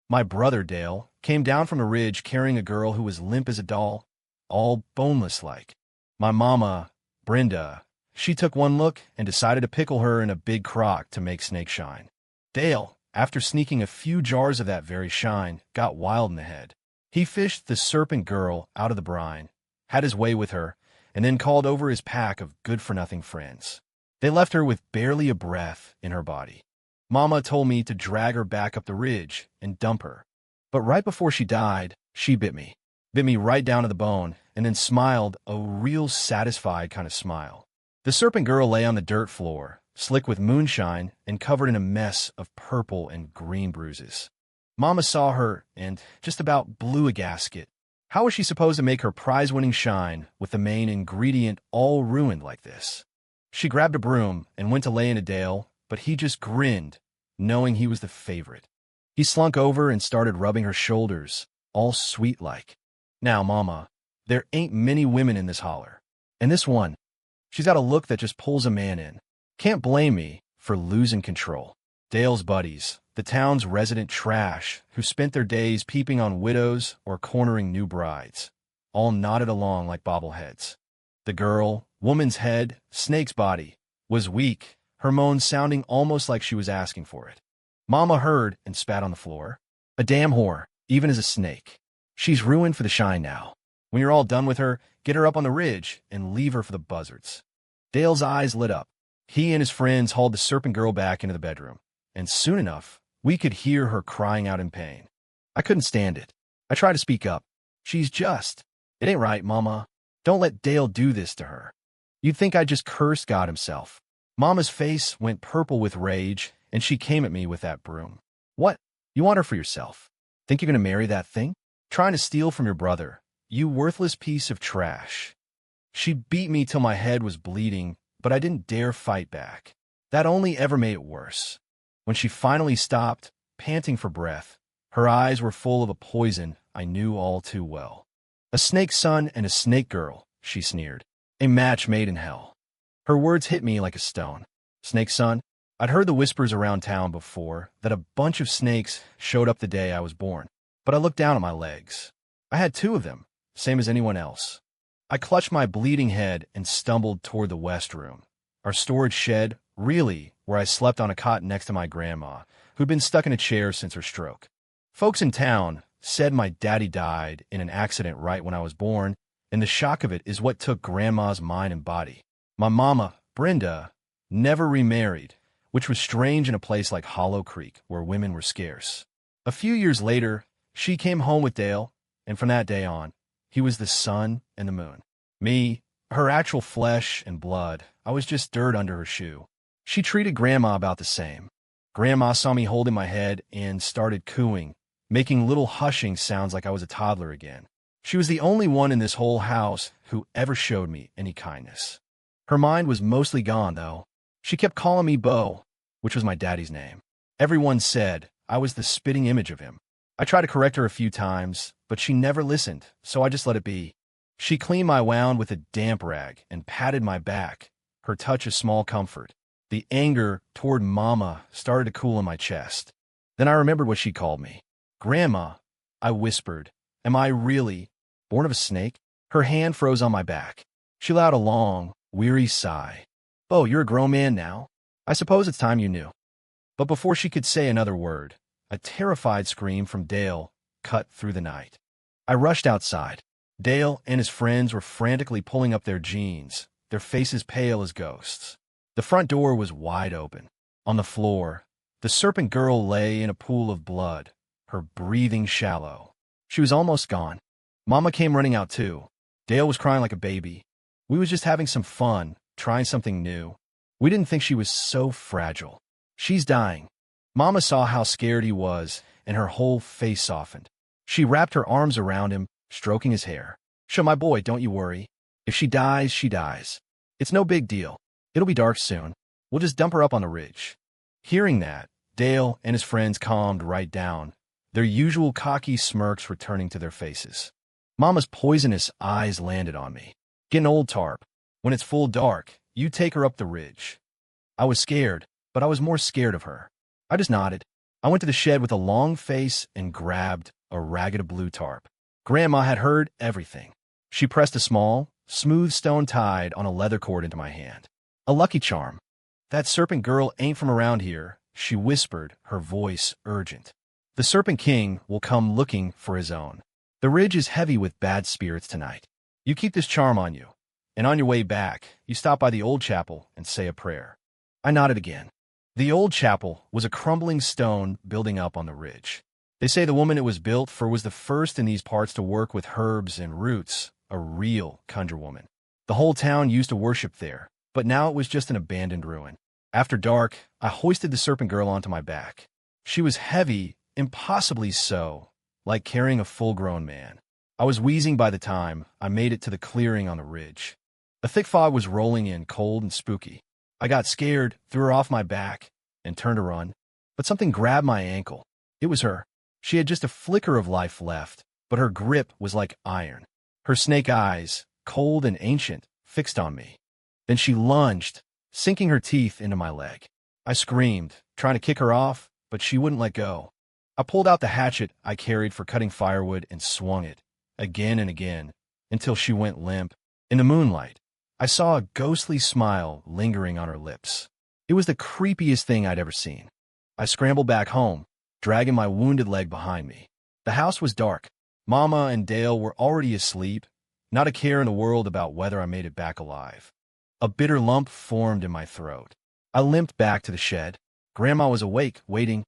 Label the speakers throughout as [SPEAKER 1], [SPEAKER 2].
[SPEAKER 1] My brother, Dale, came down from a ridge carrying a girl who was limp as a doll, all boneless-like. My mama, Brenda, she took one look and decided to pickle her in a big crock to make snake shine. Dale, after sneaking a few jars of that very shine, got wild in the head. He fished the serpent girl out of the brine, had his way with her, and then called over his pack of good-for-nothing friends. They left her with barely a breath in her body. Mama told me to drag her back up the ridge and dump her. But right before she died, she bit me right down to the bone, and then smiled a real satisfied kind of smile. The serpent girl lay on the dirt floor, slick with moonshine and covered in a mess of purple and green bruises. Mama saw her and just about blew a gasket. How was she supposed to make her prize-winning shine with the main ingredient all ruined like this? She grabbed a broom and went to lay into Dale, but he just grinned, knowing he was the favorite. He slunk over and started rubbing her shoulders, all sweet-like. Now, Mama, there ain't many women in this holler. And this one, she's got a look that just pulls a man in. Can't blame me for losing control. Dale's buddies, the town's resident trash, who spent their days peeping on widows or cornering new brides, all nodded along like bobbleheads. The girl, woman's head, snake's body, was weak, her moans sounding almost like she was asking for it. Mama heard and spat on the floor. A damn whore, even as a snake. She's ruined for the shine now. When you're all done with her, get her up on the ridge and leave her for the buzzards. Dale's eyes lit up. He and his friends hauled the serpent girl back into the bedroom, and soon enough, we could hear her crying out in pain. I couldn't stand it. I tried to speak up. It ain't right, Mama. Don't let Dale do this to her. You'd think I just cursed God himself. Mama's face went purple with rage, and she came at me with that broom. What? You want her for yourself? Think you're going to marry that thing? Trying to steal from your brother. You worthless piece of trash. She beat me till my head was bleeding, but I didn't dare fight back. That only ever made it worse. When she finally stopped, panting for breath, her eyes were full of a poison I knew all too well. A snake son and a snake girl, she sneered. A match made in hell. Her words hit me like a stone. Snake son? I'd heard the whispers around town before that a bunch of snakes showed up the day I was born, but I looked down at my legs. I had 2 of them, same as anyone else. I clutched my bleeding head and stumbled toward the west room, our storage shed, really, where I slept on a cot next to my grandma, who'd been stuck in a chair since her stroke. Folks in town said my daddy died in an accident right when I was born, and the shock of it is what took Grandma's mind and body. My mama, Brenda, never remarried, which was strange in a place like Hollow Creek, where women were scarce. A few years later, she came home with Dale, and from that day on, he was the sun and the moon. Me, her actual flesh and blood, I was just dirt under her shoe. She treated Grandma about the same. Grandma saw me holding my head and started cooing, making little hushing sounds like I was a toddler again. She was the only one in this whole house who ever showed me any kindness. Her mind was mostly gone, though. She kept calling me Bo, which was my daddy's name. Everyone said I was the spitting image of him. I tried to correct her a few times, but she never listened, so I just let it be. She cleaned my wound with a damp rag and patted my back, her touch a small comfort. The anger toward Mama started to cool in my chest. Then I remembered what she called me. Grandma, I whispered. Am I really born of a snake? Her hand froze on my back. She let out a long, weary sigh. Bo, you're a grown man now. I suppose it's time you knew. But before she could say another word, a terrified scream from Dale cut through the night. I rushed outside. Dale and his friends were frantically pulling up their jeans, their faces pale as ghosts. The front door was wide open. On the floor, the serpent girl lay in a pool of blood, her breathing shallow. She was almost gone. Mama came running out too. Dale was crying like a baby. We was just having some fun, trying something new. We didn't think she was so fragile. She's dying. Mama saw how scared he was, and her whole face softened. She wrapped her arms around him, stroking his hair. Show my boy, don't you worry. If she dies, she dies. It's no big deal. It'll be dark soon. We'll just dump her up on the ridge. Hearing that, Dale and his friends calmed right down, their usual cocky smirks returning to their faces. Mama's poisonous eyes landed on me. Get an old tarp. When it's full dark, you take her up the ridge. I was scared, but I was more scared of her. I just nodded. I went to the shed with a long face and grabbed a ragged blue tarp. Grandma had heard everything. She pressed a small, smooth stone tied on a leather cord into my hand. A lucky charm. That serpent girl ain't from around here, she whispered, her voice urgent. The Serpent King will come looking for his own. The ridge is heavy with bad spirits tonight. You keep this charm on you, and on your way back, you stop by the old chapel and say a prayer. I nodded again. The old chapel was a crumbling stone building up on the ridge. They say the woman it was built for was the first in these parts to work with herbs and roots, a real conjure woman. The whole town used to worship there, but now it was just an abandoned ruin. After dark, I hoisted the serpent girl onto my back. She was heavy, impossibly so, like carrying a full-grown man. I was wheezing by the time I made it to the clearing on the ridge. A thick fog was rolling in, cold and spooky. I got scared, threw her off my back, and turned to run. But something grabbed my ankle. It was her. She had just a flicker of life left, but her grip was like iron. Her snake eyes, cold and ancient, fixed on me. Then she lunged, sinking her teeth into my leg. I screamed, trying to kick her off, but she wouldn't let go. I pulled out the hatchet I carried for cutting firewood and swung it, again and again, until she went limp. In the moonlight, I saw a ghostly smile lingering on her lips. It was the creepiest thing I'd ever seen. I scrambled back home, dragging my wounded leg behind me. The house was dark. Mama and Dale were already asleep, not a care in the world about whether I made it back alive. A bitter lump formed in my throat. I limped back to the shed. Grandma was awake, waiting.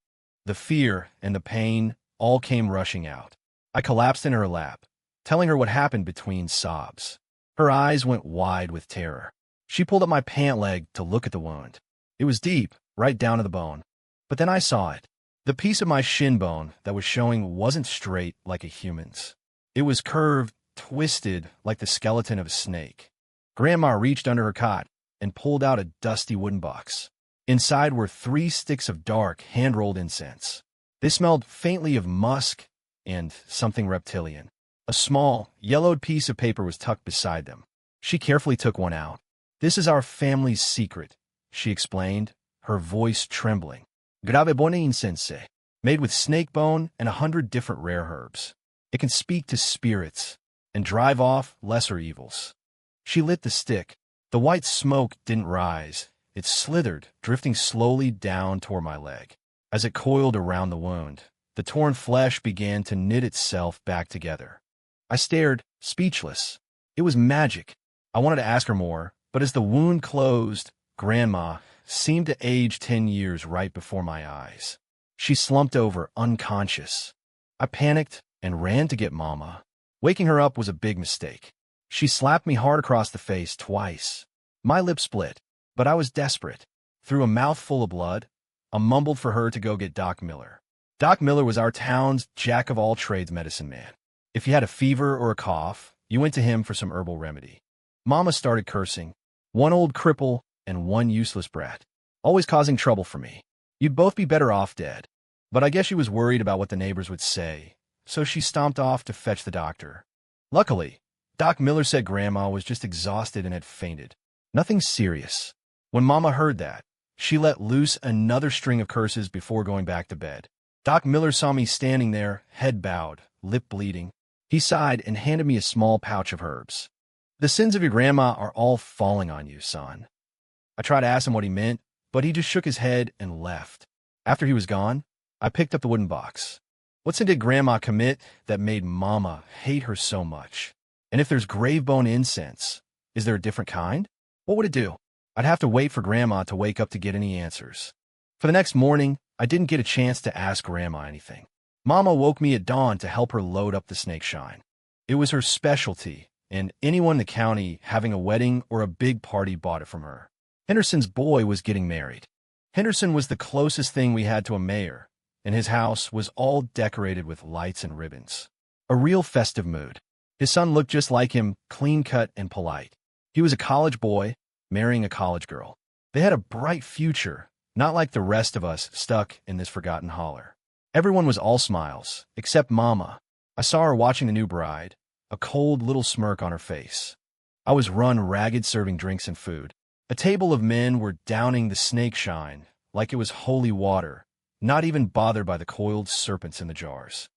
[SPEAKER 1] The fear and the pain all came rushing out. I collapsed in her lap, telling her what happened between sobs. Her eyes went wide with terror. She pulled up my pant leg to look at the wound. It was deep, right down to the bone. But then I saw it. The piece of my shin bone that was showing wasn't straight like a human's. It was curved, twisted like the skeleton of a snake. Grandma reached under her cot and pulled out a dusty wooden box. Inside were 3 sticks of dark, hand-rolled incense. They smelled faintly of musk and something reptilian. A small, yellowed piece of paper was tucked beside them. She carefully took one out. "This is our family's secret," she explained, her voice trembling. "Grave bone incense, made with snake bone and 100 different rare herbs. It can speak to spirits and drive off lesser evils." She lit the stick. The white smoke didn't rise. It slithered, drifting slowly down toward my leg. As it coiled around the wound, the torn flesh began to knit itself back together. I stared, speechless. It was magic. I wanted to ask her more, but as the wound closed, Grandma seemed to age 10 years right before my eyes. She slumped over, unconscious. I panicked and ran to get Mama. Waking her up was a big mistake. She slapped me hard across the face twice. My lip split, but I was desperate. Through a mouthful of blood, I mumbled for her to go get Doc Miller. Doc Miller was our town's jack-of-all-trades medicine man. If you had a fever or a cough, you went to him for some herbal remedy. Mama started cursing. One old cripple and one useless brat, always causing trouble for me. You'd both be better off dead. But I guess she was worried about what the neighbors would say, so she stomped off to fetch the doctor. Luckily, Doc Miller said Grandma was just exhausted and had fainted. Nothing serious. When Mama heard that, she let loose another string of curses before going back to bed. Doc Miller saw me standing there, head bowed, lip bleeding. He sighed and handed me a small pouch of herbs. "The sins of your grandma are all falling on you, son." I tried to ask him what he meant, but he just shook his head and left. After he was gone, I picked up the wooden box. What sin did Grandma commit that made Mama hate her so much? And if there's gravebone incense, is there a different kind? What would it do? I'd have to wait for Grandma to wake up to get any answers. For the next morning, I didn't get a chance to ask Grandma anything. Mama woke me at dawn to help her load up the snake shine. It was her specialty, and anyone in the county having a wedding or a big party bought it from her. Henderson's boy was getting married. Henderson was the closest thing we had to a mayor, and his house was all decorated with lights and ribbons. A real festive mood. His son looked just like him, clean-cut and polite. He was a college boy, marrying a college girl. They had a bright future, not like the rest of us stuck in this forgotten holler. Everyone was all smiles, except Mama. I saw her watching the new bride, a cold little smirk on her face. I was run ragged serving drinks and food. A table of men were downing the snake shine like it was holy water, not even bothered by the coiled serpents in the jars.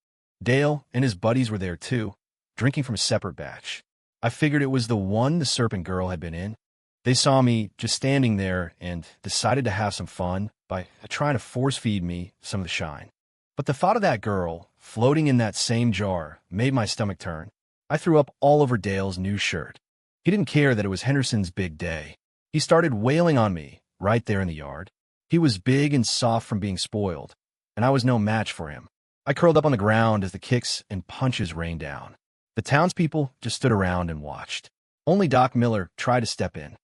[SPEAKER 1] Dale and his buddies were there too, drinking from a separate batch. I figured it was the one the serpent girl had been in. They saw me just standing there and decided to have some fun by trying to force-feed me some of the shine. But the thought of that girl floating in that same jar made my stomach turn. I threw up all over Dale's new shirt. He didn't care that it was Henderson's big day. He started wailing on me right there in the yard. He was big and soft from being spoiled, and I was no match for him. I curled up on the ground as the kicks and punches rained down. The townspeople just stood around and watched. Only Doc Miller tried to step in.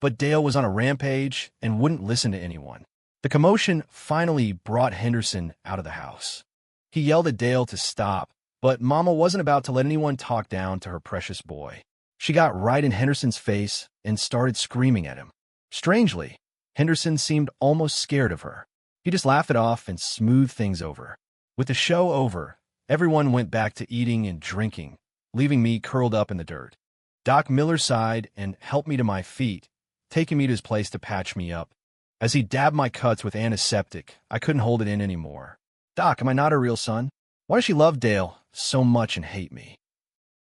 [SPEAKER 1] But Dale was on a rampage and wouldn't listen to anyone. The commotion finally brought Henderson out of the house. He yelled at Dale to stop, but Mama wasn't about to let anyone talk down to her precious boy. She got right in Henderson's face and started screaming at him. Strangely, Henderson seemed almost scared of her. He just laughed it off and smoothed things over. With the show over, everyone went back to eating and drinking, leaving me curled up in the dirt. Doc Miller sighed and helped me to my feet, taking me to his place to patch me up. As he dabbed my cuts with antiseptic, I couldn't hold it in anymore. Doc, am I not her real son? Why does she love Dale so much and hate me?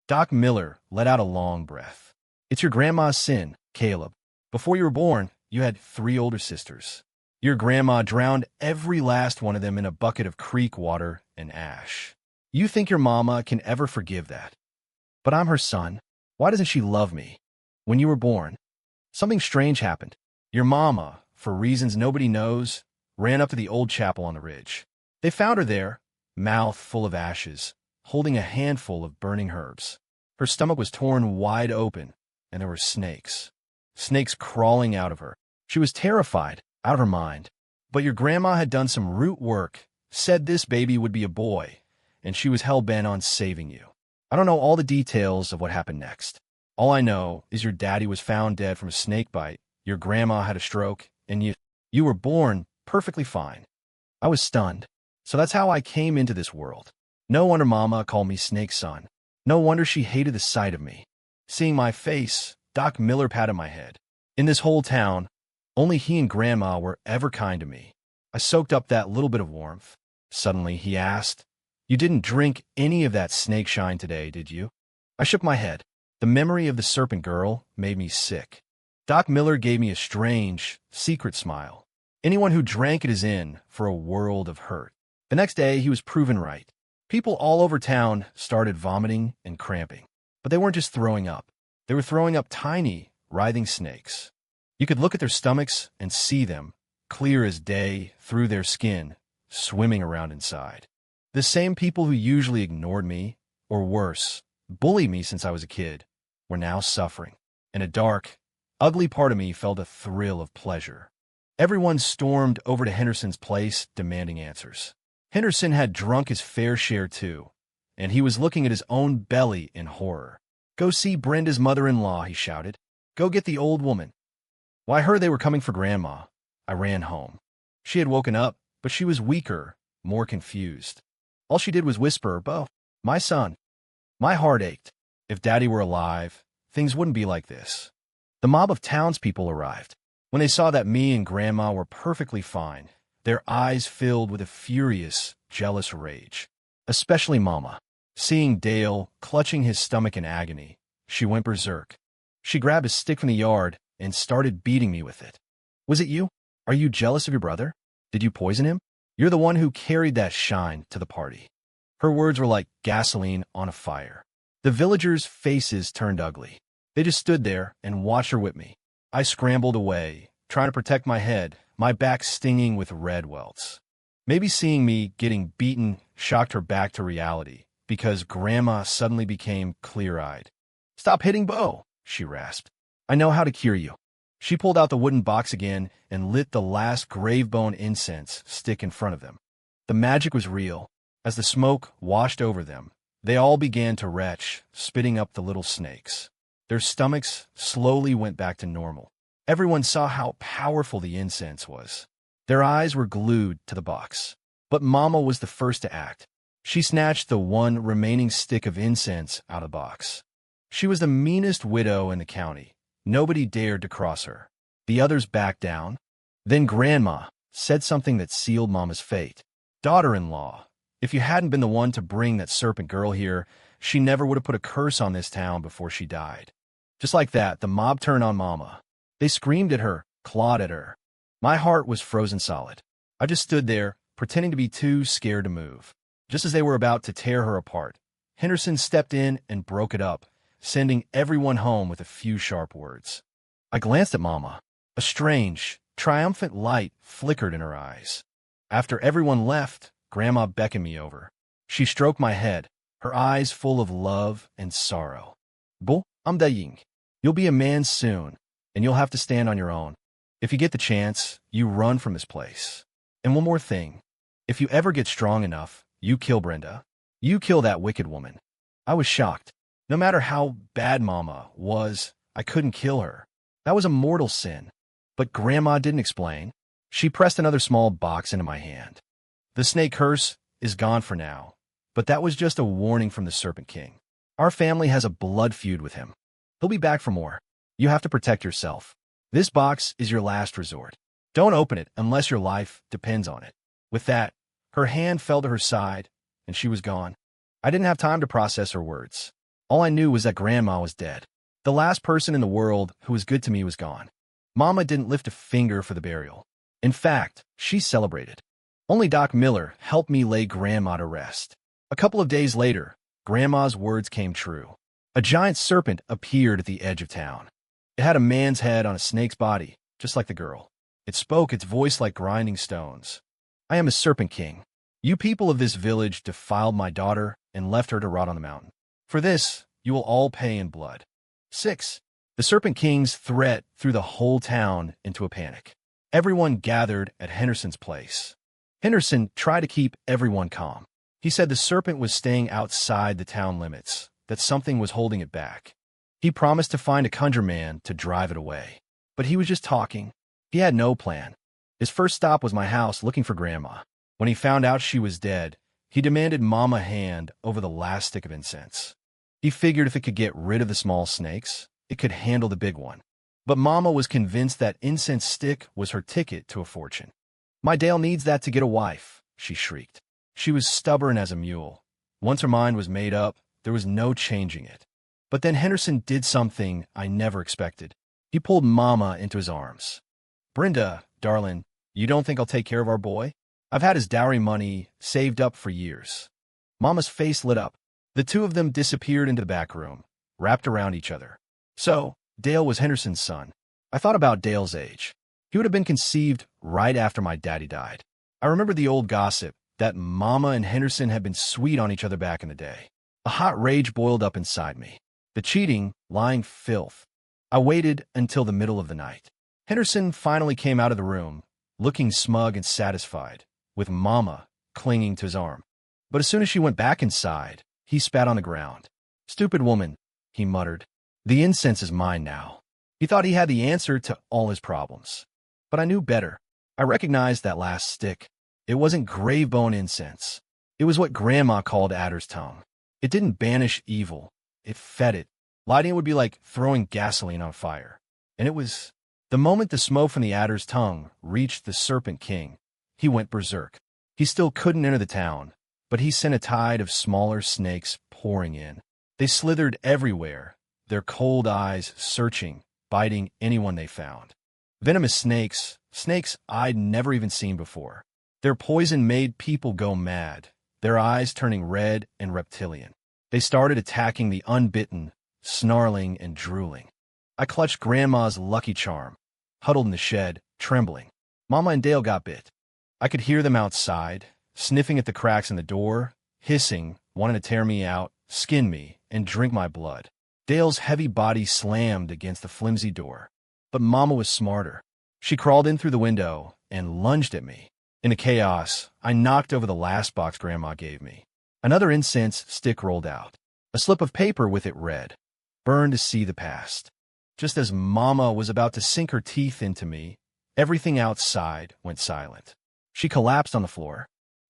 [SPEAKER 1] Doc Miller let out a long breath. It's your grandma's sin, Caleb. Before you were born, you had 3 older sisters. Your grandma drowned every last one of them in a bucket of creek water and ash. You think your mama can ever forgive that? But I'm her son. Why doesn't she love me? When you were born, something strange happened. Your mama, for reasons nobody knows, ran up to the old chapel on the ridge. They found her there, mouth full of ashes, holding a handful of burning herbs. Her stomach was torn wide open, and there were snakes. Snakes crawling out of her. She was terrified, out of her mind. But your grandma had done some root work, said this baby would be a boy, and she was hell-bent on saving you. I don't know all the details of what happened next. All I know is your daddy was found dead from a snake bite, your grandma had a stroke, and you were born perfectly fine. I was stunned. So that's how I came into this world. No wonder Mama called me Snake Son. No wonder she hated the sight of me. Seeing my face, Doc Miller patted my head. In this whole town, only he and Grandma were ever kind to me. I soaked up that little bit of warmth. Suddenly, he asked, "You didn't drink any of that snake shine today, did you?" I shook my head. The memory of the serpent girl made me sick. Doc Miller gave me a strange, secret smile. Anyone who drank it is in for a world of hurt. The next day, he was proven right. People all over town started vomiting and cramping. But they weren't just throwing up. They were throwing up tiny, writhing snakes. You could look at their stomachs and see them, clear as day, through their skin, swimming around inside. The same people who usually ignored me, or worse, bullied me since I was a kid, were now suffering. And a dark, ugly part of me felt a thrill of pleasure. Everyone stormed over to Henderson's place, demanding answers. Henderson had drunk his fair share too, and he was looking at his own belly in horror. "Go see Brenda's mother-in-law," he shouted. "Go get the old woman." Well, I heard they were coming for Grandma. I ran home. She had woken up, but she was weaker, more confused. All she did was whisper, "Bo, my son." My heart ached. If Daddy were alive, things wouldn't be like this. The mob of townspeople arrived. When they saw that me and Grandma were perfectly fine, their eyes filled with a furious, jealous rage. Especially Mama. Seeing Dale clutching his stomach in agony, she went berserk. She grabbed a stick from the yard and started beating me with it. "Was it you? Are you jealous of your brother? Did you poison him? You're the one who carried that shine to the party." Her words were like gasoline on a fire. The villagers' faces turned ugly. They just stood there and watched her whip me. I scrambled away, trying to protect my head, my back stinging with red welts. Maybe seeing me getting beaten shocked her back to reality, because Grandma suddenly became clear-eyed. "Stop hitting Bo," she rasped. "I know how to cure you." She pulled out the wooden box again and lit the last gravebone incense stick in front of them. The magic was real. As the smoke washed over them, they all began to retch, spitting up the little snakes. Their stomachs slowly went back to normal. Everyone saw how powerful the incense was. Their eyes were glued to the box. But Mama was the first to act. She snatched the one remaining stick of incense out of the box. She was the meanest widow in the county. Nobody dared to cross her. The others backed down. Then Grandma, said something that sealed Mama's fate. Daughter-in-law. If you hadn't been the one to bring that serpent girl here, she never would have put a curse on this town before she died. Just like that, the mob turned on Mama. They screamed at her, clawed at her. My heart was frozen solid. I just stood there, pretending to be too scared to move. Just as they were about to tear her apart, Henderson stepped in and broke it up, sending everyone home with a few sharp words. I glanced at Mama. A strange, triumphant light flickered in her eyes. After everyone left, Grandma beckoned me over. She stroked my head, her eyes full of love and sorrow. "Bo, I'm dying. You'll be a man soon, and you'll have to stand on your own. If you get the chance, you run from this place. And one more thing. If you ever get strong enough, you kill Brenda. You kill that wicked woman." I was shocked. No matter how bad Mama was, I couldn't kill her. That was a mortal sin. But Grandma didn't explain. She pressed another small box into my hand. "The snake curse is gone for now, but that was just a warning from the Serpent King. Our family has a blood feud with him. He'll be back for more. You have to protect yourself. This box is your last resort. Don't open it unless your life depends on it." With that, her hand fell to her side, and she was gone. I didn't have time to process her words. All I knew was that Grandma was dead. The last person in the world who was good to me was gone. Mama didn't lift a finger for the burial. In fact, she celebrated. Only Doc Miller helped me lay Grandma to rest. A couple of days later, Grandma's words came true. A giant serpent appeared at the edge of town. It had a man's head on a snake's body, just like the girl. It spoke, its voice like grinding stones. "I am a Serpent King. You people of this village defiled my daughter and left her to rot on the mountain. For this, you will all pay in blood." 6. The Serpent King's threat threw the whole town into a panic. Everyone gathered at Henderson's place. Henderson tried to keep everyone calm. He said the serpent was staying outside the town limits, that something was holding it back. He promised to find a conjure man to drive it away. But he was just talking. He had no plan. His first stop was my house looking for Grandma. When he found out she was dead, he demanded Mama hand over the last stick of incense. He figured if it could get rid of the small snakes, it could handle the big one. But Mama was convinced that incense stick was her ticket to a fortune. "My Dale needs that to get a wife," she shrieked. She was stubborn as a mule. Once her mind was made up, there was no changing it. But then Henderson did something I never expected. He pulled Mama into his arms. "Brenda, darling, you don't think I'll take care of our boy? I've had his dowry money saved up for years." Mama's face lit up. The two of them disappeared into the back room, wrapped around each other. So, Dale was Henderson's son. I thought about Dale's age. He would have been conceived right after my daddy died. I remember the old gossip that Mama and Henderson had been sweet on each other back in the day. A hot rage boiled up inside me. The cheating, lying filth. I waited until the middle of the night. Henderson finally came out of the room, looking smug and satisfied, with Mama clinging to his arm. But as soon as she went back inside, he spat on the ground. "Stupid woman," he muttered. "The incense is mine now." He thought he had the answer to all his problems. But I knew better. I recognized that last stick. It wasn't grave-bone incense. It was what Grandma called adder's tongue. It didn't banish evil. It fed it. Lighting it would be like throwing gasoline on fire. And it was... The moment the smoke from the adder's tongue reached the Serpent King, he went berserk. He still couldn't enter the town, but he sent a tide of smaller snakes pouring in. They slithered everywhere, their cold eyes searching, biting anyone they found. Venomous snakes, snakes I'd never even seen before. Their poison made people go mad, their eyes turning red and reptilian. They started attacking the unbitten, snarling and drooling. I clutched Grandma's lucky charm, huddled in the shed, trembling. Mama and Dale got bit. I could hear them outside, sniffing at the cracks in the door, hissing, wanting to tear me out, skin me, and drink my blood. Dale's heavy body slammed against the flimsy door. But Mama was smarter. She crawled in through the window and lunged at me. In the chaos, I knocked over the last box Grandma gave me. Another incense stick rolled out. A slip of paper with it read, "Burn to see the past." Just as Mama was about to sink her teeth into me, everything outside went silent. She collapsed on the floor.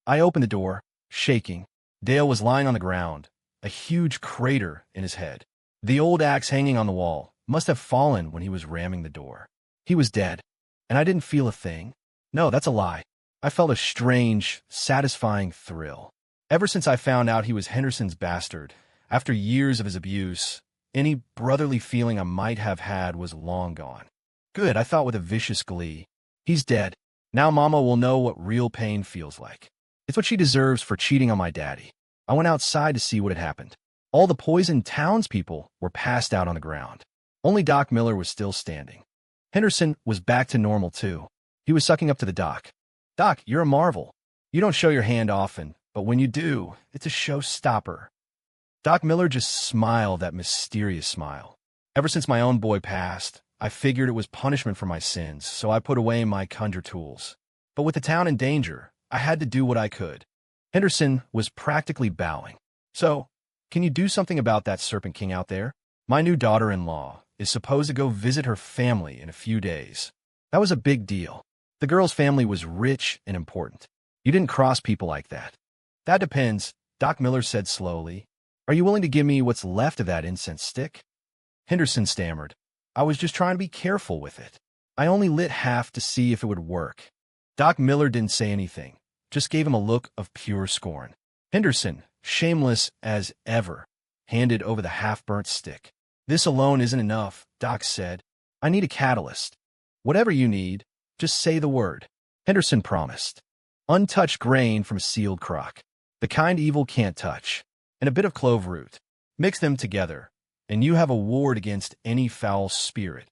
[SPEAKER 1] I opened the door, shaking. Dale was lying on the ground, a huge crater in his head. The old axe hanging on the wall must have fallen when he was ramming the door. He was dead, and I didn't feel a thing. No, that's a lie. I felt a strange, satisfying thrill. Ever since I found out he was Henderson's bastard, after years of his abuse, any brotherly feeling I might have had was long gone. Good, I thought with a vicious glee. He's dead. Now Mama will know what real pain feels like. It's what she deserves for cheating on my daddy. I went outside to see what had happened. All the poisoned townspeople were passed out on the ground. Only Doc Miller was still standing. Henderson was back to normal, too. He was sucking up to the doc. Doc, you're a marvel. You don't show your hand often, but when you do, it's a showstopper. Doc Miller just smiled that mysterious smile. Ever since my own boy passed, I figured it was punishment for my sins, so I put away my conjure tools. But with the town in danger, I had to do what I could. Henderson was practically bowing. So, can you do something about that Serpent King out there? My new daughter-in-law is supposed to go visit her family in a few days. That was a big deal. The girl's family was rich and important. You didn't cross people like that. That depends, Doc Miller said slowly. Are you willing to give me what's left of that incense stick? Henderson stammered. I was just trying to be careful with it. I only lit half to see if it would work. Doc Miller didn't say anything, just gave him a look of pure scorn. Henderson, shameless as ever, handed over the half-burnt stick. This alone isn't enough, Doc said. I need a catalyst. Whatever you need, just say the word. Henderson promised. Untouched grain from a sealed crock, the kind evil can't touch, and a bit of clove root. Mix them together, and you have a ward against any foul spirit.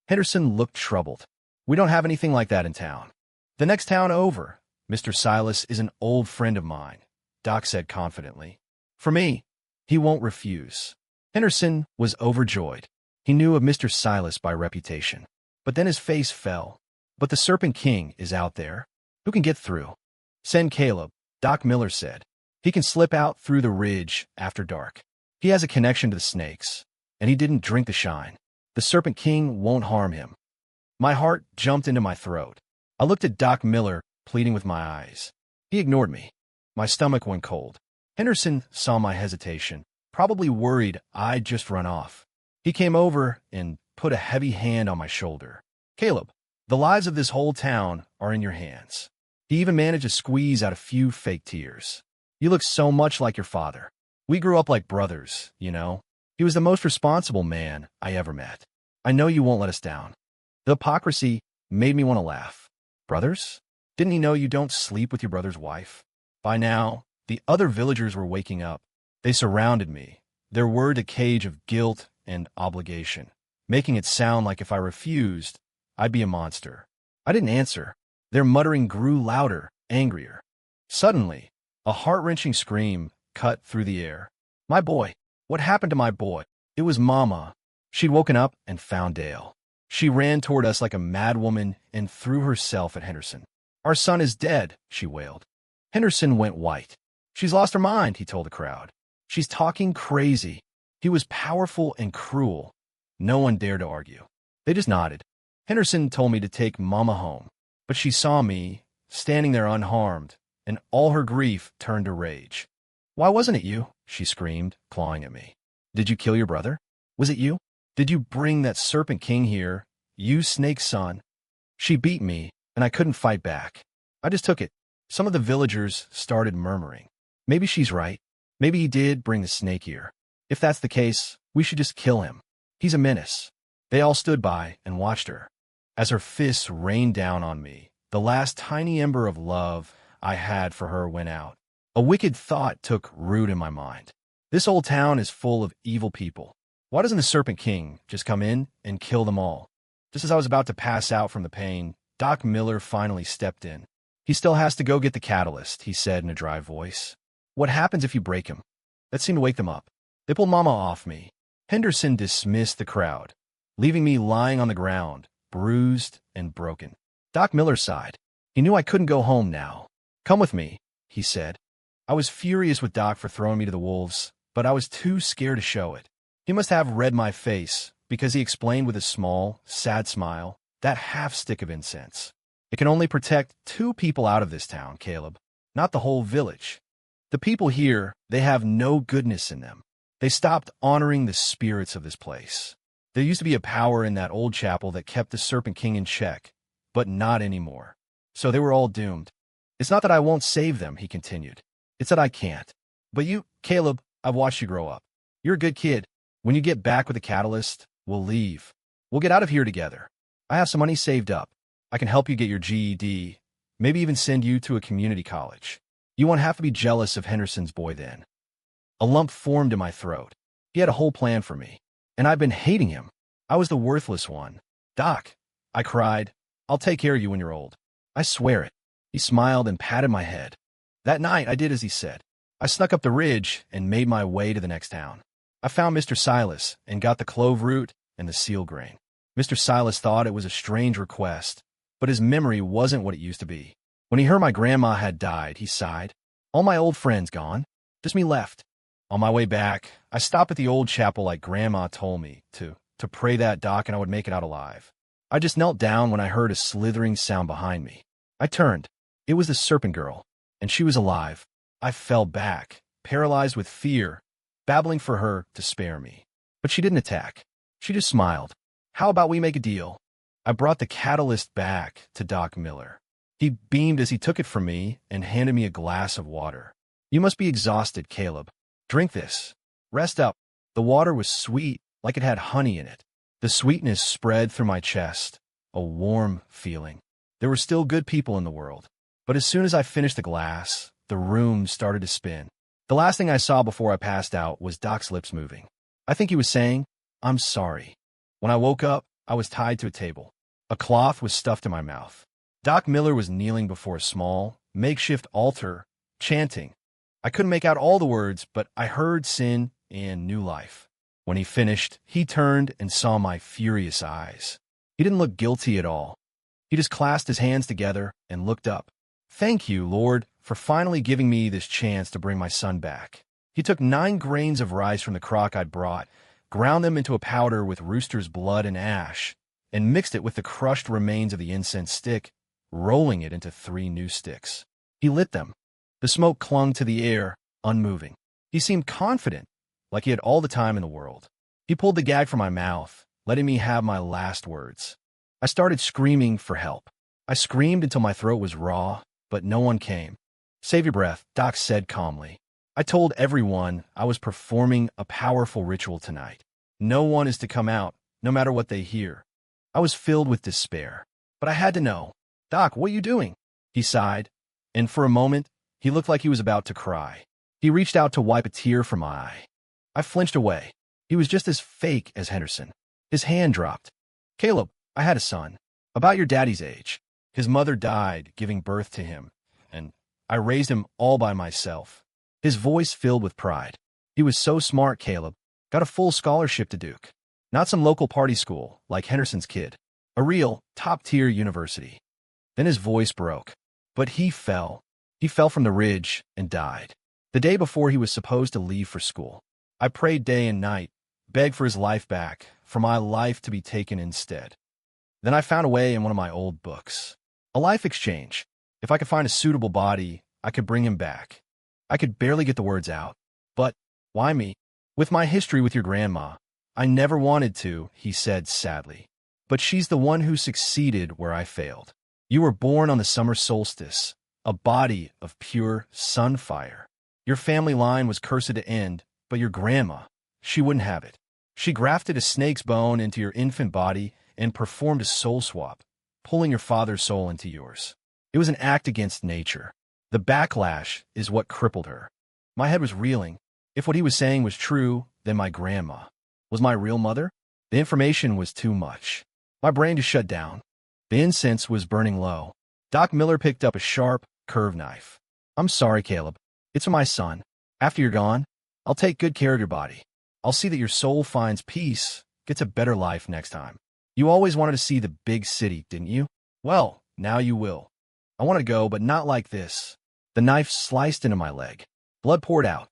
[SPEAKER 1] Henderson looked troubled. We don't have anything like that in town. The next town over, Mr. Silas is an old friend of mine, Doc said confidently. For me, he won't refuse. Henderson was overjoyed. He knew of Mr. Silas by reputation. But then his face fell. But the Serpent King is out there. Who can get through? Send Caleb, Doc Miller said. He can slip out through the ridge after dark. He has a connection to the snakes, and he didn't drink the shine. The Serpent King won't harm him. My heart jumped into my throat. I looked at Doc Miller, pleading with my eyes. He ignored me. My stomach went cold. Henderson saw my hesitation, probably worried I'd just run off. He came over and put a heavy hand on my shoulder. Caleb, the lives of this whole town are in your hands. He even managed to squeeze out a few fake tears. You look so much like your father. We grew up like brothers, you know. He was the most responsible man I ever met. I know you won't let us down. The hypocrisy made me want to laugh. Brothers? Didn't he know you don't sleep with your brother's wife? By now, the other villagers were waking up. They surrounded me, their word a cage of guilt and obligation, making it sound like if I refused, I'd be a monster. I didn't answer. Their muttering grew louder, angrier. Suddenly, a heart-wrenching scream cut through the air. My boy! What happened to my boy? It was Mama. She'd woken up and found Dale. She ran toward us like a mad woman and threw herself at Henderson. Our son is dead, she wailed. Henderson went white. She's lost her mind, he told the crowd. She's talking crazy. He was powerful and cruel. No one dared to argue. They just nodded. Henderson told me to take Mama home, but she saw me, standing there unharmed, and all her grief turned to rage. Why wasn't it you? She screamed, clawing at me. Did you kill your brother? Was it you? Did you bring that Serpent King here, you Snake's son? She beat me, and I couldn't fight back. I just took it. Some of the villagers started murmuring. Maybe she's right. Maybe he did bring the snake here. If that's the case, we should just kill him. He's a menace. They all stood by and watched her. As her fists rained down on me, the last tiny ember of love I had for her went out. A wicked thought took root in my mind. This old town is full of evil people. Why doesn't the Serpent King just come in and kill them all? Just as I was about to pass out from the pain, Doc Miller finally stepped in. He still has to go get the catalyst, he said in a dry voice. What happens if you break him? That seemed to wake them up. They pulled Mama off me. Henderson dismissed the crowd, leaving me lying on the ground, bruised and broken. Doc Miller sighed. He knew I couldn't go home now. Come with me, he said. I was furious with Doc for throwing me to the wolves, but I was too scared to show it. He must have read my face, because he explained with a small, sad smile, that half-stick of incense. It can only protect 2 people out of this town, Caleb, not the whole village. The people here, they have no goodness in them. They stopped honoring the spirits of this place. There used to be a power in that old chapel that kept the Serpent King in check, but not anymore. So they were all doomed. It's not that I won't save them, he continued. It's that I can't. But you, Caleb, I've watched you grow up. You're a good kid. When you get back with the catalyst, we'll leave. We'll get out of here together. I have some money saved up. I can help you get your GED, maybe even send you to a community college. You won't have to be jealous of Henderson's boy then. A lump formed in my throat. He had a whole plan for me, and I've been hating him. I was the worthless one. Doc, I cried, I'll take care of you when you're old. I swear it. He smiled and patted my head. That night, I did as he said. I snuck up the ridge and made my way to the next town. I found Mr. Silas and got the clove root and the seal grain. Mr. Silas thought it was a strange request, but his memory wasn't what it used to be. When he heard my grandma had died, he sighed. All my old friends gone. Just me left. On my way back, I stopped at the old chapel like Grandma told me to pray that Doc and I would make it out alive. I just knelt down when I heard a slithering sound behind me. I turned. It was the Serpent Girl, and she was alive. I fell back, paralyzed with fear, babbling for her to spare me. But she didn't attack. She just smiled. How about we make a deal? I brought the catalyst back to Doc Miller. He beamed as he took it from me and handed me a glass of water. You must be exhausted, Caleb. Drink this. Rest up. The water was sweet, like it had honey in it. The sweetness spread through my chest, a warm feeling. There were still good people in the world. But as soon as I finished the glass, the room started to spin. The last thing I saw before I passed out was Doc's lips moving. I think he was saying, I'm sorry. When I woke up, I was tied to a table. A cloth was stuffed in my mouth. Doc Miller was kneeling before a small, makeshift altar, chanting. I couldn't make out all the words, but I heard sin and new life. When he finished, he turned and saw my furious eyes. He didn't look guilty at all. He just clasped his hands together and looked up. Thank you, Lord, for finally giving me this chance to bring my son back. He took 9 grains of rice from the crock I'd brought, ground them into a powder with rooster's blood and ash, and mixed it with the crushed remains of the incense stick, rolling it into 3 new sticks. He lit them. The smoke clung to the air, unmoving. He seemed confident, like he had all the time in the world. He pulled the gag from my mouth, letting me have my last words. I started screaming for help. I screamed until my throat was raw, but no one came. Save your breath, Doc said calmly. I told everyone I was performing a powerful ritual tonight. No one is to come out, no matter what they hear. I was filled with despair, but I had to know. Doc, what are you doing? He sighed, and for a moment, he looked like he was about to cry. He reached out to wipe a tear from my eye. I flinched away. He was just as fake as Henderson. His hand dropped. Caleb, I had a son, about your daddy's age. His mother died giving birth to him, and I raised him all by myself. His voice filled with pride. He was so smart, Caleb. Got a full scholarship to Duke. Not some local party school, like Henderson's kid. A real, top-tier university. Then his voice broke. But he fell. He fell from the ridge and died. The day before he was supposed to leave for school. I prayed day and night, begged for his life back, for my life to be taken instead. Then I found a way in one of my old books. A life exchange. If I could find a suitable body, I could bring him back. I could barely get the words out. But, why me? With my history with your grandma, I never wanted to, he said sadly. But she's the one who succeeded where I failed. You were born on the summer solstice, a body of pure sun fire. Your family line was cursed to end, but your grandma, she wouldn't have it. She grafted a snake's bone into your infant body and performed a soul swap, pulling your father's soul into yours. It was an act against nature. The backlash is what crippled her. My head was reeling. If what he was saying was true, then my grandma was my real mother? The information was too much. My brain just shut down. The incense was burning low. Doc Miller picked up a sharp, curved knife. I'm sorry, Caleb. It's for my son. After you're gone, I'll take good care of your body. I'll see that your soul finds peace, gets a better life next time. You always wanted to see the big city, didn't you? Well, now you will. I want to go, but not like this. The knife sliced into my leg. Blood poured out.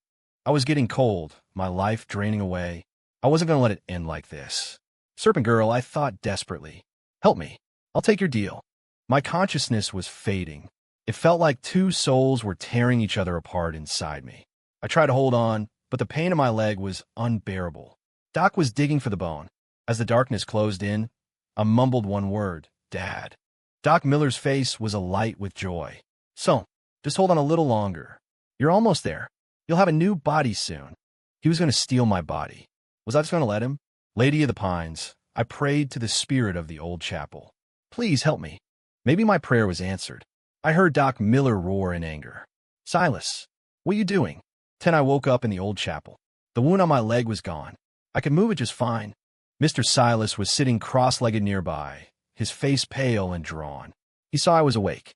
[SPEAKER 1] I was getting cold, my life draining away. I wasn't going to let it end like this. Serpent Girl, I thought desperately. Help me. I'll take your deal. My consciousness was fading. It felt like 2 souls were tearing each other apart inside me. I tried to hold on, but the pain in my leg was unbearable. Doc was digging for the bone. As the darkness closed in, I mumbled one word, Dad. Doc Miller's face was alight with joy. So, just hold on a little longer. You're almost there. You'll have a new body soon. He was going to steal my body. Was I just going to let him? Lady of the Pines, I prayed to the spirit of the old chapel. Please help me. Maybe my prayer was answered. I heard Doc Miller roar in anger. Silas, what are you doing? Then I woke up in the old chapel. The wound on my leg was gone. I could move it just fine. Mr. Silas was sitting cross-legged nearby, his face pale and drawn. He saw I was awake.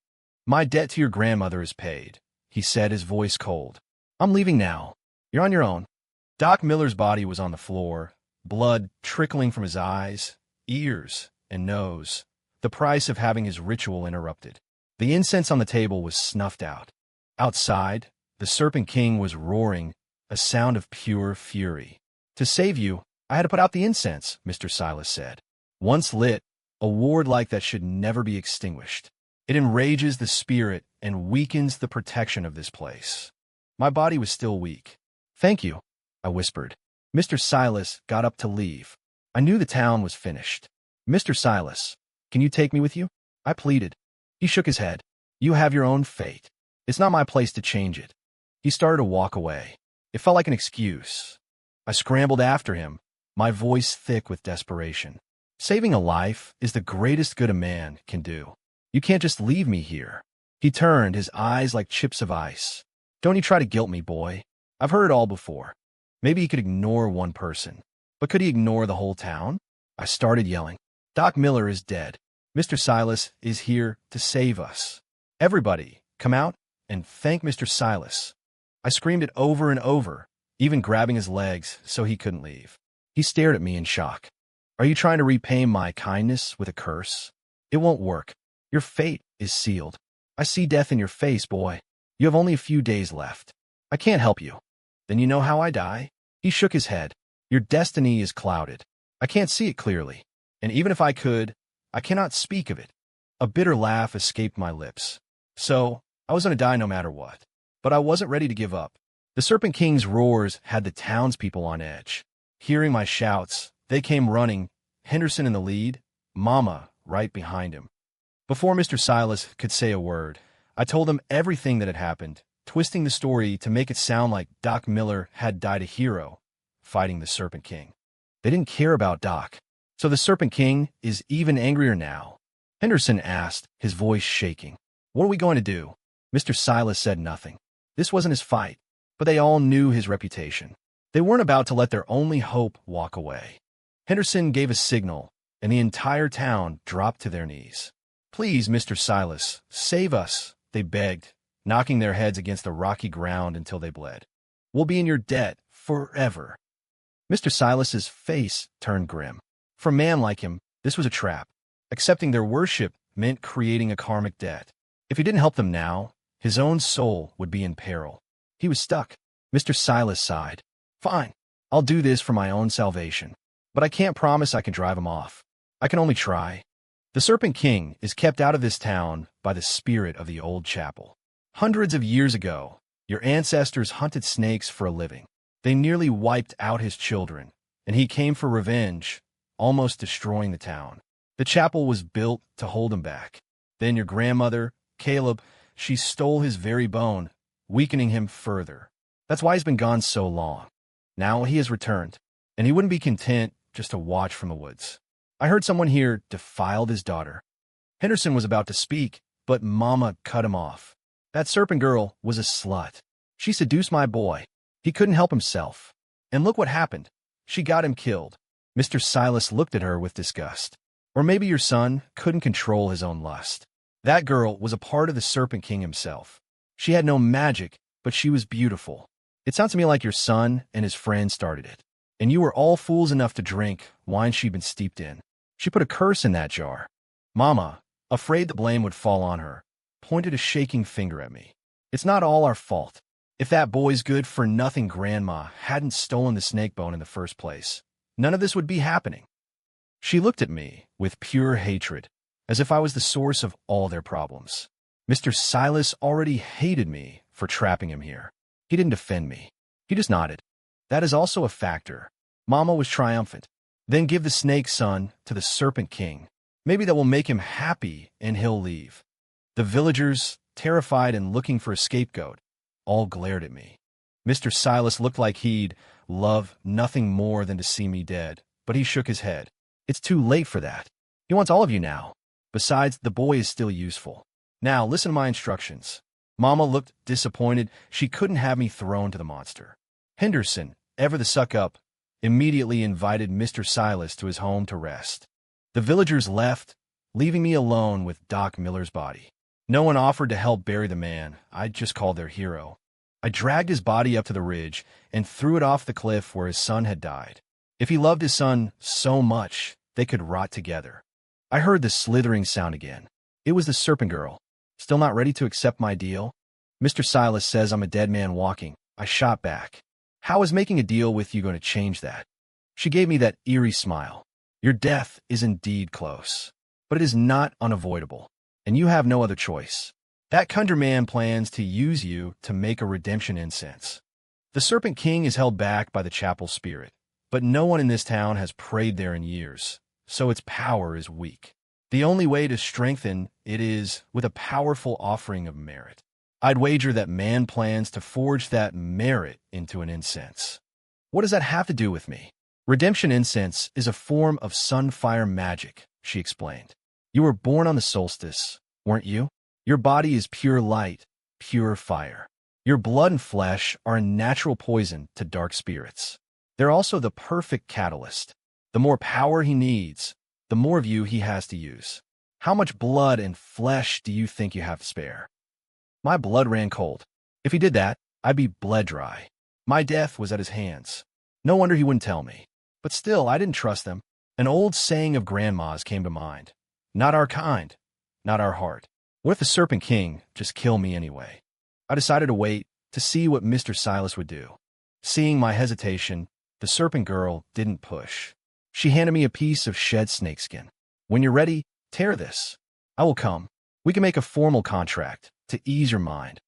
[SPEAKER 1] My debt to your grandmother is paid, he said, his voice cold. I'm leaving now. You're on your own. Doc Miller's body was on the floor, blood trickling from his eyes, ears, and nose, the price of having his ritual interrupted. The incense on the table was snuffed out. Outside, the Serpent King was roaring, a sound of pure fury. To save you, I had to put out the incense, Mr. Silas said. Once lit, a ward like that should never be extinguished. It enrages the spirit and weakens the protection of this place. My body was still weak. Thank you, I whispered. Mr. Silas got up to leave. I knew the town was finished. Mr. Silas, can you take me with you? I pleaded. He shook his head. You have your own fate. It's not my place to change it. He started to walk away. It felt like an excuse. I scrambled after him, my voice thick with desperation. Saving a life is the greatest good a man can do. You can't just leave me here. He turned, his eyes like chips of ice. Don't you try to guilt me, boy. I've heard it all before. Maybe he could ignore one person. But could he ignore the whole town? I started yelling. Doc Miller is dead. Mr. Silas is here to save us. Everybody, come out and thank Mr. Silas. I screamed it over and over, even grabbing his legs so he couldn't leave. He stared at me in shock. Are you trying to repay my kindness with a curse? It won't work. Your fate is sealed. I see death in your face, boy. You have only a few days left. I can't help you. Then you know how I die? He shook his head. Your destiny is clouded. I can't see it clearly. And even if I could, I cannot speak of it. A bitter laugh escaped my lips. So, I was going to die no matter what. But I wasn't ready to give up. The Serpent King's roars had the townspeople on edge. Hearing my shouts, they came running, Henderson in the lead, Mama right behind him. Before Mr. Silas could say a word, I told him everything that had happened, twisting the story to make it sound like Doc Miller had died a hero, fighting the Serpent King. They didn't care about Doc, so the Serpent King is even angrier now. Henderson asked, his voice shaking. What are we going to do? Mr. Silas said nothing. This wasn't his fight, but they all knew his reputation. They weren't about to let their only hope walk away. Henderson gave a signal, and the entire town dropped to their knees. Please, Mr. Silas, save us, they begged, knocking their heads against the rocky ground until they bled. We'll be in your debt forever. Mr. Silas's face turned grim. For a man like him, this was a trap. Accepting their worship meant creating a karmic debt. If he didn't help them now, his own soul would be in peril. He was stuck. Mr. Silas sighed. Fine, I'll do this for my own salvation. But I can't promise I can drive him off. I can only try. The Serpent King is kept out of this town by the spirit of the old chapel. Hundreds of years ago, your ancestors hunted snakes for a living. They nearly wiped out his children, and he came for revenge, almost destroying the town. The chapel was built to hold him back. Then your grandmother, Caleb, she stole his very bone, weakening him further. That's why he's been gone so long. Now he has returned, and he wouldn't be content just to watch from the woods. I heard someone here defiled his daughter. Henderson was about to speak, but Mama cut him off. That serpent girl was a slut. She seduced my boy. He couldn't help himself. And look what happened. She got him killed. Mr. Silas looked at her with disgust. Or maybe your son couldn't control his own lust. That girl was a part of the Serpent King himself. She had no magic, but she was beautiful. It sounds to me like your son and his friend started it. And you were all fools enough to drink wine she'd been steeped in. She put a curse in that jar. Mama, afraid the blame would fall on her, pointed a shaking finger at me. It's not all our fault. If that boy's good-for-nothing grandma hadn't stolen the snake bone in the first place, none of this would be happening. She looked at me with pure hatred, as if I was the source of all their problems. Mr. Silas already hated me for trapping him here. He didn't defend me. He just nodded. That is also a factor. Mama was triumphant. Then give the snake son to the Serpent King. Maybe that will make him happy and he'll leave. The villagers, terrified and looking for a scapegoat, all glared at me. Mr. Silas looked like he'd love nothing more than to see me dead, but he shook his head. It's too late for that. He wants all of you now. Besides, the boy is still useful. Now, listen to my instructions. Mama looked disappointed. She couldn't have me thrown to the monster. Henderson, ever the suck-up, immediately invited Mr. Silas to his home to rest. The villagers left, leaving me alone with Doc Miller's body. No one offered to help bury the man I'd just called their hero. I dragged his body up to the ridge and threw it off the cliff where his son had died. If he loved his son so much, they could rot together. I heard the slithering sound again. It was the serpent girl. Still not ready to accept my deal? Mr. Silas says I'm a dead man walking. I shot back. How is making a deal with you going to change that? She gave me that eerie smile. Your death is indeed close, but it is not unavoidable, and you have no other choice. That conjure man plans to use you to make a redemption incense. The Serpent King is held back by the chapel spirit, but no one in this town has prayed there in years, so its power is weak. The only way to strengthen it is with a powerful offering of merit. I'd wager that man plans to forge that merit into an incense. What does that have to do with me? Redemption incense is a form of sunfire magic, she explained. You were born on the solstice, weren't you? Your body is pure light, pure fire. Your blood and flesh are a natural poison to dark spirits. They're also the perfect catalyst. The more power he needs, the more of you he has to use. How much blood and flesh do you think you have to spare? My blood ran cold. If he did that, I'd be bled dry. My death was at his hands. No wonder he wouldn't tell me. But still, I didn't trust them. An old saying of Grandma's came to mind. Not our kind, not our heart. What if the Serpent King just killed me anyway? I decided to wait to see what Mr. Silas would do. Seeing my hesitation, the serpent girl didn't push. She handed me a piece of shed snakeskin. When you're ready, tear this. I will come. We can make a formal contract to ease your mind.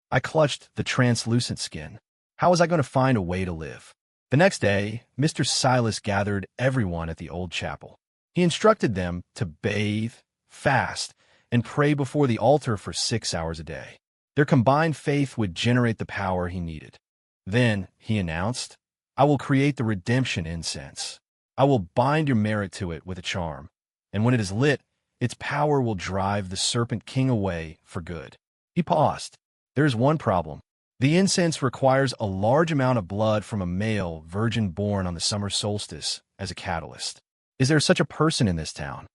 [SPEAKER 1] I clutched the translucent skin. How was I going to find a way to live? The next day, Mr. Silas gathered everyone at the old chapel. He instructed them to bathe, fast, and pray before the altar for 6 hours a day. Their combined faith would generate the power he needed. Then, he announced, I will create the redemption incense. I will bind your merit to it with a charm, and when it is lit, its power will drive the Serpent King away for good. He paused. There is one problem. The incense requires a large amount of blood from a male virgin born on the summer solstice as a catalyst. Is there such a person in this town?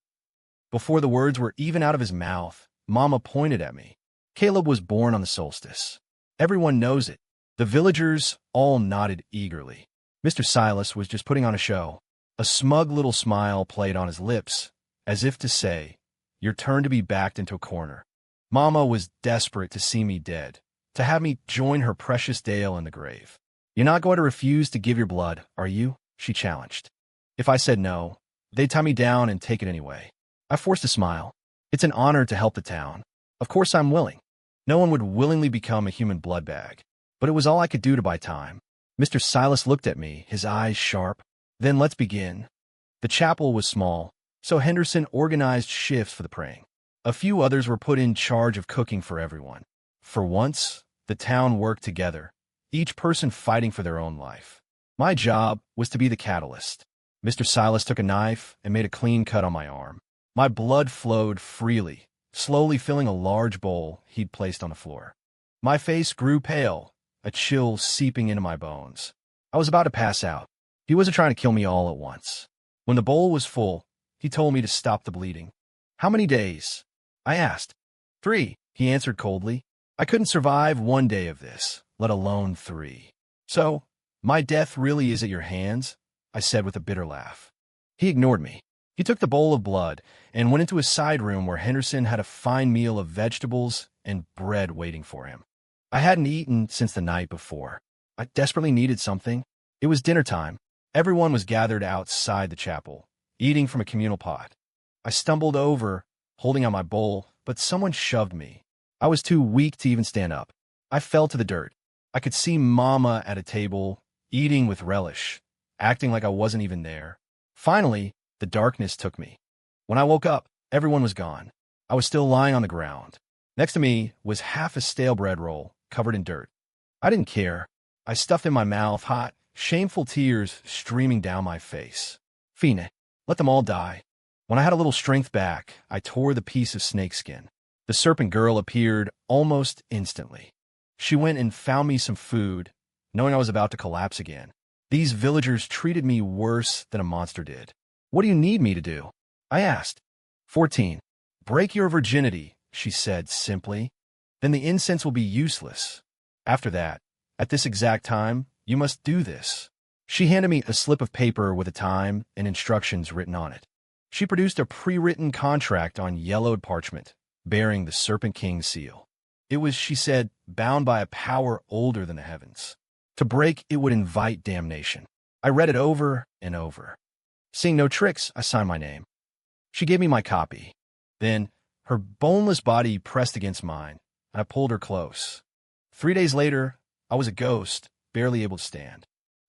[SPEAKER 1] Before the words were even out of his mouth, Mama pointed at me. Caleb was born on the solstice. Everyone knows it. The villagers all nodded eagerly. Mr. Silas was just putting on a show. A smug little smile played on his lips, as if to say, your turn to be backed into a corner. Mama was desperate to see me dead, to have me join her precious Dale in the grave. You're not going to refuse to give your blood, are you? She challenged. If I said no, they'd tie me down and take it anyway. I forced a smile. It's an honor to help the town. Of course I'm willing. No one would willingly become a human blood bag, but it was all I could do to buy time. Mr. Silas looked at me, his eyes sharp. Then let's begin. The chapel was small, so Henderson organized shifts for the praying. A few others were put in charge of cooking for everyone. For once, the town worked together, each person fighting for their own life. My job was to be the catalyst. Mr. Silas took a knife and made a clean cut on my arm. My blood flowed freely, slowly filling a large bowl he'd placed on the floor. My face grew pale, a chill seeping into my bones. I was about to pass out. He wasn't trying to kill me all at once. When the bowl was full, he told me to stop the bleeding. How many days? I asked. 3, he answered coldly. I couldn't survive 1 day of this, let alone 3. So, my death really is at your hands, I said with a bitter laugh. He ignored me. He took the bowl of blood and went into a side room where Henderson had a fine meal of vegetables and bread waiting for him. I hadn't eaten since the night before. I desperately needed something. It was dinner time. Everyone was gathered outside the chapel, eating from a communal pot. I stumbled over, holding out my bowl, but someone shoved me. I was too weak to even stand up. I fell to the dirt. I could see Mama at a table, eating with relish, acting like I wasn't even there. Finally, the darkness took me. When I woke up, everyone was gone. I was still lying on the ground. Next to me was half a stale bread roll, covered in dirt. I didn't care. I stuffed in my mouth, hot, shameful tears streaming down my face. Fine, let them all die. When I had a little strength back, I tore the piece of snakeskin. The serpent girl appeared almost instantly. She went and found me some food, knowing I was about to collapse again. These villagers treated me worse than a monster did. What do you need me to do? I asked. 14. Break your virginity, she said simply. Then the incense will be useless. After that, at this exact time, you must do this. She handed me a slip of paper with a time and instructions written on it. She produced a pre-written contract on yellowed parchment, bearing the Serpent King seal. It was, she said, bound by a power older than the heavens. To break, it would invite damnation. I read it over and over. Seeing no tricks, I signed my name. She gave me my copy. Then, her boneless body pressed against mine, and I pulled her close. 3 days later, I was a ghost, barely able to stand.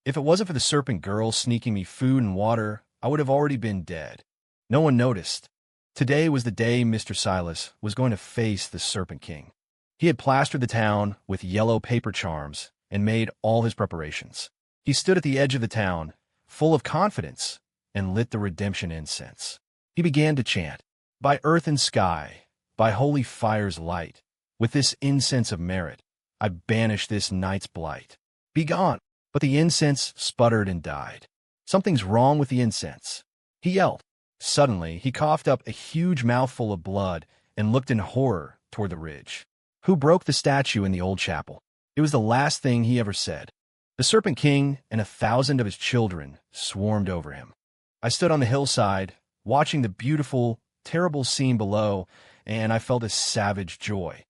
[SPEAKER 1] If it wasn't for the serpent girl sneaking me food and water, I would have already been dead. No one noticed. Today was the day Mr. Silas was going to face the Serpent King. He had plastered the town with yellow paper charms and made all his preparations. He stood at the edge of the town, full of confidence, and lit the redemption incense. He began to chant, "By earth and sky, by holy fire's light, with this incense of merit, I banish this night's blight. Be gone!" But the incense sputtered and died. Something's wrong with the incense, he yelled. Suddenly, he coughed up a huge mouthful of blood and looked in horror toward the ridge. Who broke the statue in the old chapel? It was the last thing he ever said. The Serpent King and 1,000 of his children swarmed over him. I stood on the hillside, watching the beautiful, terrible scene below, and I felt a savage joy.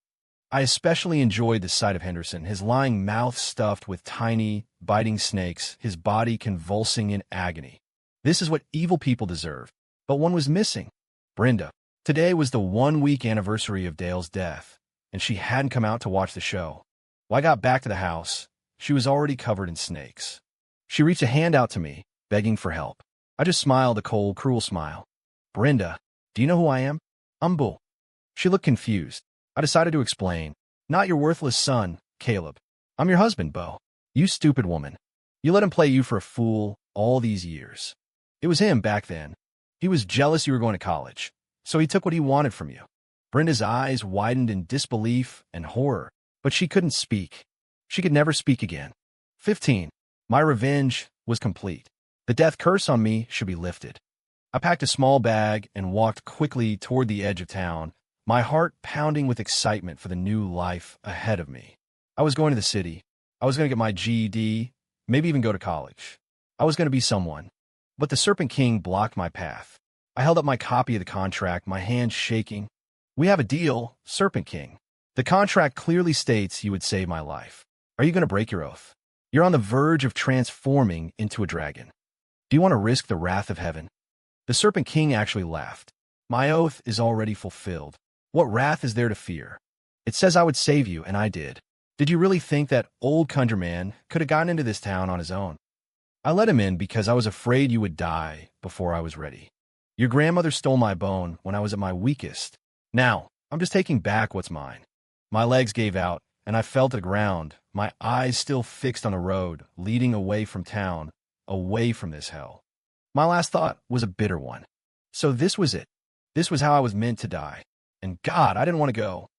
[SPEAKER 1] I especially enjoyed the sight of Henderson, his lying mouth stuffed with tiny, biting snakes, his body convulsing in agony. This is what evil people deserve. But one was missing. Brenda. Today was the 1-week anniversary of Dale's death, and she hadn't come out to watch the show. When I got back to the house, she was already covered in snakes. She reached a hand out to me, begging for help. I just smiled a cold, cruel smile. "Brenda, do you know who I am? I'm Bull." She looked confused. I decided to explain. "Not your worthless son, Caleb. I'm your husband, Bo. You stupid woman. You let him play you for a fool all these years. It was him back then. He was jealous you were going to college, so he took what he wanted from you." Brenda's eyes widened in disbelief and horror, but she couldn't speak. She could never speak again. 15. My revenge was complete. The death curse on me should be lifted. I packed a small bag and walked quickly toward the edge of town, my heart pounding with excitement for the new life ahead of me. I was going to the city. I was going to get my GED, maybe even go to college. I was going to be someone. But the Serpent King blocked my path. I held up my copy of the contract, my hands shaking. "We have a deal, Serpent King. The contract clearly states you would save my life. Are you going to break your oath? You're on the verge of transforming into a dragon. Do you want to risk the wrath of heaven?" The Serpent King actually laughed. "My oath is already fulfilled. What wrath is there to fear? It says I would save you, and I did. Did you really think that old conjure man could have gotten into this town on his own? I let him in because I was afraid you would die before I was ready. Your grandmother stole my bone when I was at my weakest. Now, I'm just taking back what's mine." My legs gave out, and I fell to the ground, my eyes still fixed on the road, leading away from town, away from this hell. My last thought was a bitter one. So this was it. This was how I was meant to die. And God, I didn't want to go.